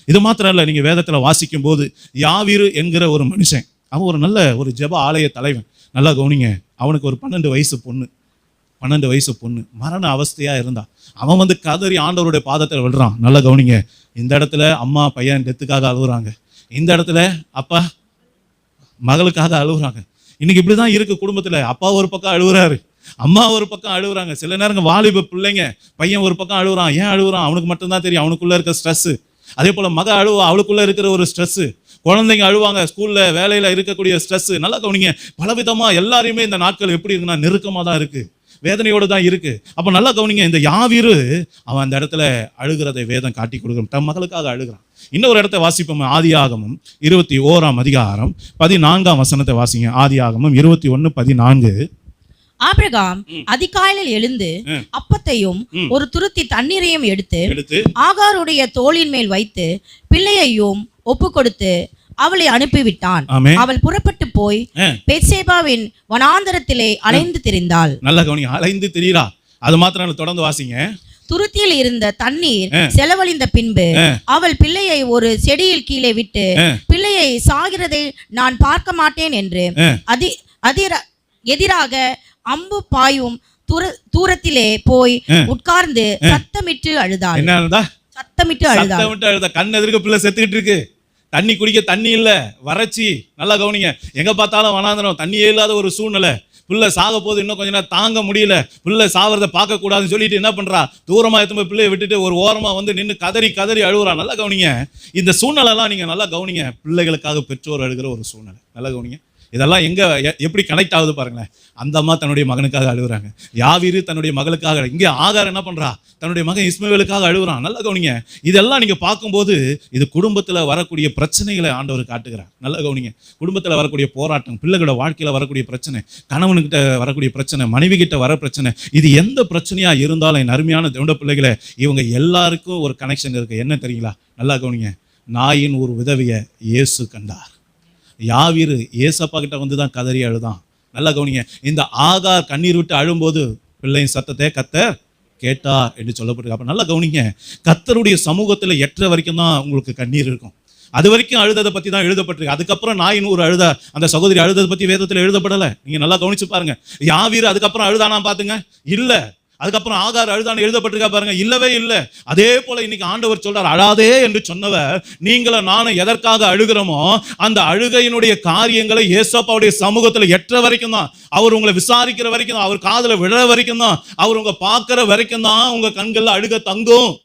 இது மாத்திரம் இல்லை, நீங்கள் வேதத்தில் வாசிக்கும் போது யாவீரு என்கிற ஒரு மனுஷன், அவன் ஒரு நல்ல ஒரு ஜெப ஆலய தலைவன். நல்லா கவனிங்க, அவனுக்கு ஒரு 12 வயசு பொண்ணு மரண அவஸ்தையாக இருந்தான். அவன் கதறி ஆண்டவருடைய பாதத்தில் விழுறான். நல்லா கவனிங்க, இந்த இடத்துல அம்மா பையன் டெத்துக்காக அழுகுறாங்க, இந்த இடத்துல அப்பா மகளுக்காக அழுகுறாங்க. இன்னைக்கு இப்படி தான் இருக்குது குடும்பத்தில். அப்பா ஒரு பக்கம் அழுகுறாரு, அம்மா ஒரு பக்கம் அழுகுறாங்க. சில நேரங்க வாலிப பிள்ளைங்க, பையன் ஒரு பக்கம் அழுகுறான். ஏன் அழுகுறான்? அவனுக்கு மட்டும்தான் தெரியும், அவனுக்குள்ளே இருக்க ஸ்ட்ரெஸ்ஸு. அதே போல் மக அழுவா, அவளுக்குள்ளே இருக்கிற ஒரு ஸ்ட்ரெஸ்ஸு. குழந்தைங்க அழுவாங்க, ஸ்கூலில் வேலையில் இருக்கக்கூடிய ஸ்ட்ரெஸ்ஸு. நல்லா கவனிங்க, பலவிதமாக எல்லாரையுமே இந்த நாட்கள் எப்படி இருக்குன்னா நெருக்கமாக தான் இருக்குது, வேதனையோடு தான் இருக்கு. அப்போ நல்லா கவனிங்க, இந்த யாவீரு அவன் அந்த இடத்துல அழுகிறதை வேதம் காட்டி கொடுக்குறோம், தன் மகளுக்காக அழுகிறான். இன்னொரு இடத்த வாசிப்போம், ஆதியாகமம் 21:14 வாசிங்க. ஆதியாகமம் 21:14. ஆபிரகாம் அதிகாலையில் எழுந்து அப்பத்தையும் ஒரு துருத்தி தண்ணீரையும் எடுத்து ஆகாருடைய தோளின் மேல் வைத்து பிள்ளையையும் ஒப்பு கொடுத்து அவளை அனுப்பிவிட்டான். அவள் புறப்பட்டு போய் பெத்சேபாவின் வனாந்தரத்திலே அலைந்து திரிந்தாள். நல்ல கவனிங்க, அலைந்து திரிறா. அது மாத்திரம் தொடர்ந்து வாசிங்க. துருத்தியில் இருந்த தண்ணீர் செலவழிந்த பின்பு அவள் பிள்ளையை ஒரு செடியில் கீழே விட்டு பிள்ளையை சாகிறதை நான் பார்க்க மாட்டேன் என்று எதிராக அம்பு பாயும் தூரத்திலே போய் உட்கார்ந்து சத்தமிட்டு அழுதாள். சத்தமிட்டு அழுதா. கண் எதிர்க்க பிள்ளை செத்துக்கிட்டு இருக்கு, தண்ணி குடிக்க தண்ணி இல்ல, வறட்சி. நல்லா கவனிங்க, எங்க பார்த்தாலும் வனாந்தரம், தண்ணியே இல்லாத ஒரு சூழ்நிலை. பிள்ளை சாக போது, இன்னும் கொஞ்ச நேரம் தாங்க முடியல, பிள்ளை சாவறதை பார்க்க கூடாதுன்னு சொல்லிட்டு என்ன பண்றா, தூரமா எடுத்து பிள்ளையை விட்டுட்டு ஒரு ஓரமா நின்று கதறி கதறி அழுகுறா. நல்லா கவனிங்க, இந்த சூழ்நிலை எல்லாம் நீங்க நல்லா கவனிங்க. பிள்ளைகளுக்காக பெற்றோர் அழுகிற ஒரு சூழ்நிலை. நல்லா கவனிங்க, இதெல்லாம் எங்க எப்படி கனெக்ட் ஆகுது பாருங்களேன். அந்த அம்மா தன்னுடைய மகனுக்காக அழுகுறாங்க, யாவீரு தன்னுடைய மகளுக்காக. இங்கே ஆகார் என்ன பண்றா, தன்னுடைய மகன் இஸ்மவேலுக்காக அழுகுறான். நல்லா கவனிங்க, இதெல்லாம் நீங்க பார்க்கும்போது இது குடும்பத்துல வரக்கூடிய பிரச்சனைகளை ஆண்டவர் காட்டுகிறார். நல்லா கவனிங்க, குடும்பத்துல வரக்கூடிய போராட்டம், பிள்ளைகளோட வாழ்க்கையில வரக்கூடிய பிரச்சனை, கணவன்கிட்ட வரக்கூடிய பிரச்சனை, மனைவி கிட்ட வர பிரச்சனை, இது எந்த பிரச்சனையா இருந்தாலும் என் அருமையான தேவனுடைய பிள்ளைகளை, இவங்க எல்லாருக்கும் ஒரு கனெக்ஷன் இருக்கு. என்ன தெரியுங்களா? நல்லா கவனிங்க, நாயின் ஒரு விதவையை இயேசு கண்டார். யாவீரு ஏசப்பா கிட்ட தான் கதறி அழுதான். நல்லா கவனிங்க, இந்த ஆகார் கண்ணீர் விட்டு அழும்போது பிள்ளையின் சத்தத்தை கர்த்தர் கேட்டார் என்று சொல்லப்பட்டிருக்கு. அப்ப நல்லா கவனிங்க, கர்த்தருடைய சமூகத்துல எற்ற வரைக்கும் தான் உங்களுக்கு கண்ணீர் இருக்கும். அது வரைக்கும் அழுததை பத்தி தான் எழுதப்பட்டிருக்கு. அதுக்கப்புறம் நாயின் ஒரு அழுத, அந்த சகோதரி அழுததை பத்தி வேதத்துல எழுதப்படலை. நீங்க நல்லா கவனிச்சு பாருங்க. யாவீரு அதுக்கப்புறம் அழுதானா பாத்துங்க, இல்ல. அதுக்கப்புறம் ஆகார் அழுதான்னு எழுதப்பட்டிருக்கா பாருங்க, இல்லவே இல்லை. அதே போல இன்னைக்கு ஆண்டவர் சொல்றார், அழாதே என்று சொன்னவர் நீங்களும் நானும் எதற்காக அழுகிறோமோ அந்த அழுகையினுடைய காரியங்களை ஏசப்பாவுடைய சமூகத்துல எற்ற வரைக்கும் தான், அவர் உங்களை விசாரிக்கிற வரைக்கும் தான், அவர் காதுல விழற வரைக்கும் தான், அவர் உங்க பார்க்கிற வரைக்கும் தான் உங்க கண்கள்ல அழுக தங்கும்.